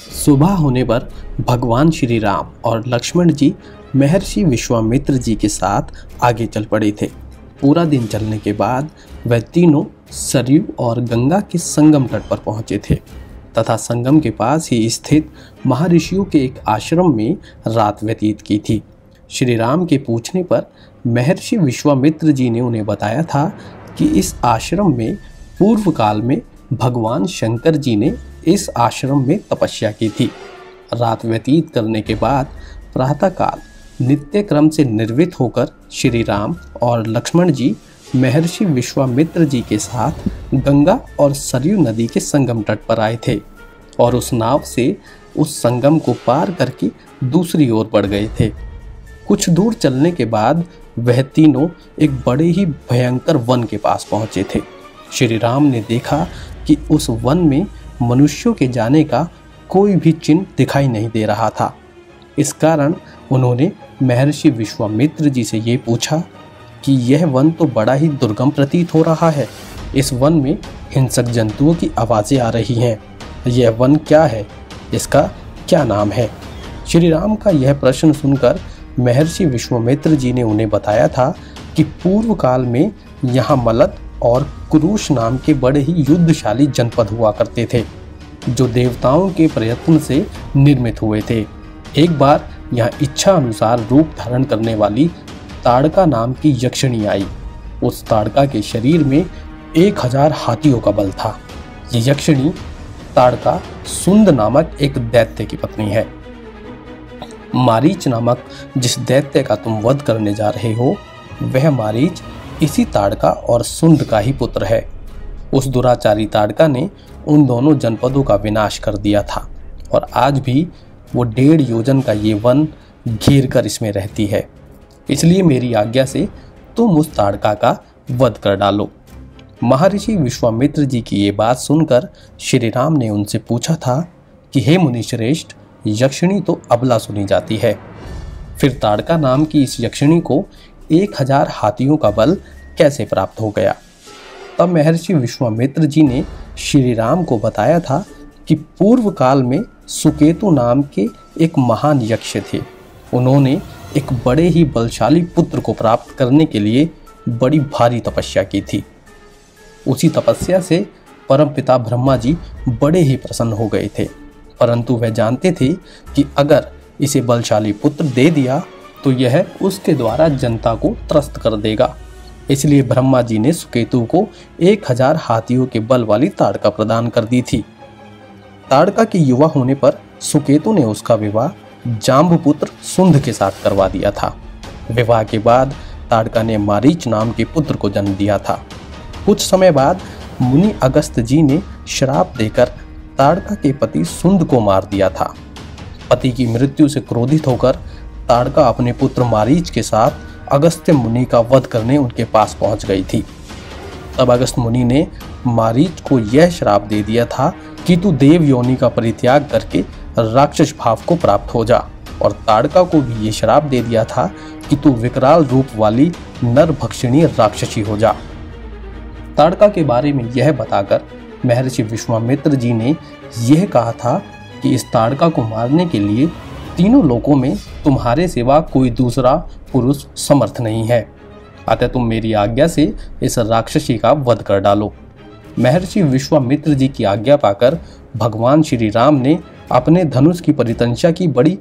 सुबह होने पर भगवान श्री राम और लक्ष्मण जी महर्षि विश्वामित्र जी के साथ आगे चल पड़े थे। पूरा दिन चलने के बाद वह तीनों सरयू और गंगा के संगम तट पर पहुंचे थे तथा संगम के पास ही स्थित महर्षियों के एक आश्रम में रात व्यतीत की थी। श्री राम के पूछने पर महर्षि विश्वामित्र जी ने उन्हें बताया था कि इस आश्रम में पूर्व काल में भगवान शंकर जी ने इस आश्रम में तपस्या की थी। रात व्यतीत करने के बाद प्रातःकाल नित्य क्रम से निर्वित होकर श्री राम और लक्ष्मण जी महर्षि विश्वामित्र जी के साथ गंगा और सरयू नदी के संगम तट पर आए थे और उस नाव से उस संगम को पार करके दूसरी ओर बढ़ गए थे। कुछ दूर चलने के बाद वह तीनों एक बड़े ही भयंकर वन के पास पहुंचे थे। श्री राम ने देखा कि उस वन में मनुष्यों के जाने का कोई भी चिन्ह दिखाई नहीं दे रहा था। इस कारण उन्होंने महर्षि विश्वामित्र जी से ये पूछा कि यह वन तो बड़ा ही दुर्गम प्रतीत हो रहा है। इस वन में हिंसक जंतुओं की आवाज़ें आ रही हैं। यह वन क्या है? इसका क्या नाम है? श्री राम का यह प्रश्न सुनकर महर्षि विश्वामित्र जी ने उन्हें बताया था कि पूर्व काल में यहाँ मलद और कुरुष नाम के बड़े ही युद्धशाली जनपद हुआ करते थे जो देवताओं के प्रयत्न से निर्मित हुए थे। एक बार यहाँ इच्छा अनुसार रूप धारण करने वाली ताड़का नाम की यक्षिणी आई। उस ताड़का के शरीर में 1000 हाथियों का बल था। ये यक्षिणी ताड़का सुंद नामक एक दैत्य की पत्नी है। मारीच नामक जिस दैत्य का तुम वध करने जा रहे हो वह मारीच इसी ताड़का और सुंद का ही पुत्र है। उस दुराचारी ताड़का ने उन दोनों जनपदों का विनाश कर दिया था और आज भी वो 1.5 योजन का ये वन घेर कर इसमें रहती है। इसलिए मेरी आज्ञा से तुम उस ताड़का का वध कर डालो। महर्षि विश्वामित्र जी की ये बात सुनकर श्री राम ने उनसे पूछा था कि हे मुनिश्रेष्ठ, यक्षिणी तो अबला सुनी जाती है, फिर ताड़का नाम की इस यक्षिणी को 1000 हाथियों का बल कैसे प्राप्त हो गया? तब महर्षि विश्वामित्र जी ने श्री राम को बताया था कि पूर्व काल में सुकेतु नाम के एक महान यक्ष थे। उन्होंने एक बड़े ही बलशाली पुत्र को प्राप्त करने के लिए बड़ी भारी तपस्या की थी। उसी तपस्या से परमपिता ब्रह्मा जी बड़े ही प्रसन्न हो गए थे, परंतु वह जानते थे कि अगर इसे बलशाली पुत्र दे दिया तो यह उसके द्वारा जनता को त्रस्त कर देगा। इसलिए ब्रह्मा जी ने सुकेतु को 1000 हाथियों के बल वाली ताड़का प्रदान कर दी थी। ताड़का के युवा होने पर सुकेतु ने उसका विवाह जाम्बुपुत्र सुंद के साथ करवा दिया था। विवाह के बाद ताड़का ने मारीच नाम के पुत्र को जन्म दिया था। कुछ समय बाद मुनि अगस्त जी ने श्राप देकर ताड़का के पति सुंद को मार दिया था। पति की मृत्यु से क्रोधित होकर ताड़का अपने पुत्र मारीच के साथ अगस्त्य मुनि का वध करने उनके पास पहुंच गई थी। तब अगस्त मुनि ने मारीच को यह श्राप दे दिया था कि तू देव योनि का परित्याग करके राक्षस भाव को प्राप्त हो जा, और ताड़का को भी ये श्राप दे दिया था कि तू विकराल रूप वाली नरभक्षिणी राक्षसी हो जा। ताड़का के बारे में यह बताकर महर्षि विश्वामित्र जी ने यह कहा था कि इस ताड़का को मारने के लिए तीनों लोकों में तुम्हारे सिवा कोई दूसरा पुरुष समर्थ नहीं है, अतः तुम मेरी आज्ञा से इस राक्षसी का वध कर डालो। महर्षि विश्वामित्र जी की आज्ञा पाकर भगवान श्री राम ने अपने धनुष की परितंक्षा की बड़ी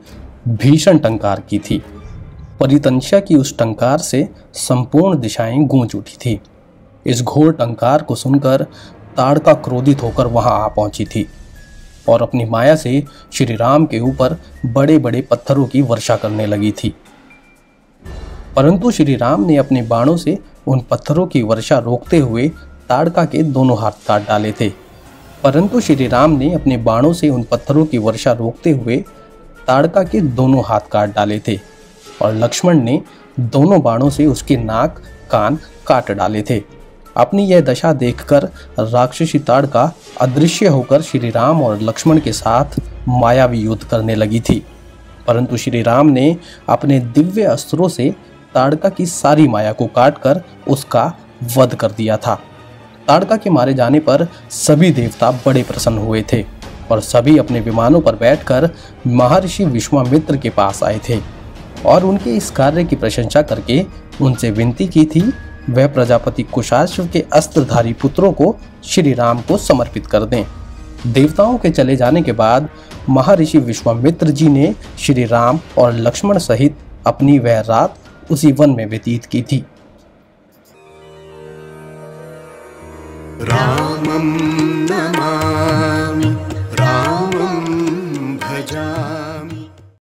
भीषण टंकार की थी। परितंक्षा की उस टंकार से संपूर्ण दिशाएं गूंज उठी थी। इस घोर टंकार को सुनकर ताड़का क्रोधित होकर वहां आ पहुंची थी और अपनी माया से श्री राम के ऊपर बड़े बड़े पत्थरों की वर्षा करने लगी थी, परंतु श्री राम ने अपने बाणों से उन पत्थरों की वर्षा रोकते हुए ताड़का के दोनों हाथ काट डाले थे। परंतु श्री राम ने अपने बाणों से उन पत्थरों की वर्षा रोकते हुए ताड़का के दोनों हाथ काट डाले थे और लक्ष्मण ने दोनों बाणों से उसके नाक कान काट डाले थे। अपनी यह दशा देखकर राक्षसी ताड़का अदृश्य होकर श्री राम और लक्ष्मण के साथ मायावी युद्ध करने लगी थी, परंतु श्री राम ने अपने दिव्य अस्त्रों से ताड़का की सारी माया को काटकर उसका वध कर दिया था। ताड़का के मारे जाने पर सभी देवता बड़े प्रसन्न हुए थे और सभी अपने विमानों पर बैठकर महर्षि विश्वामित्र के पास आए थे और उनके इस कार्य की प्रशंसा करके उनसे विनती की थी वह प्रजापति कुशाश्व के अस्त्रधारी पुत्रों को श्री राम को समर्पित कर दें। देवताओं के चले जाने के बाद महर्षि विश्वामित्र जी ने श्री राम और लक्ष्मण सहित अपनी वह रात उसी वन में व्यतीत की थी। रामं नमामि।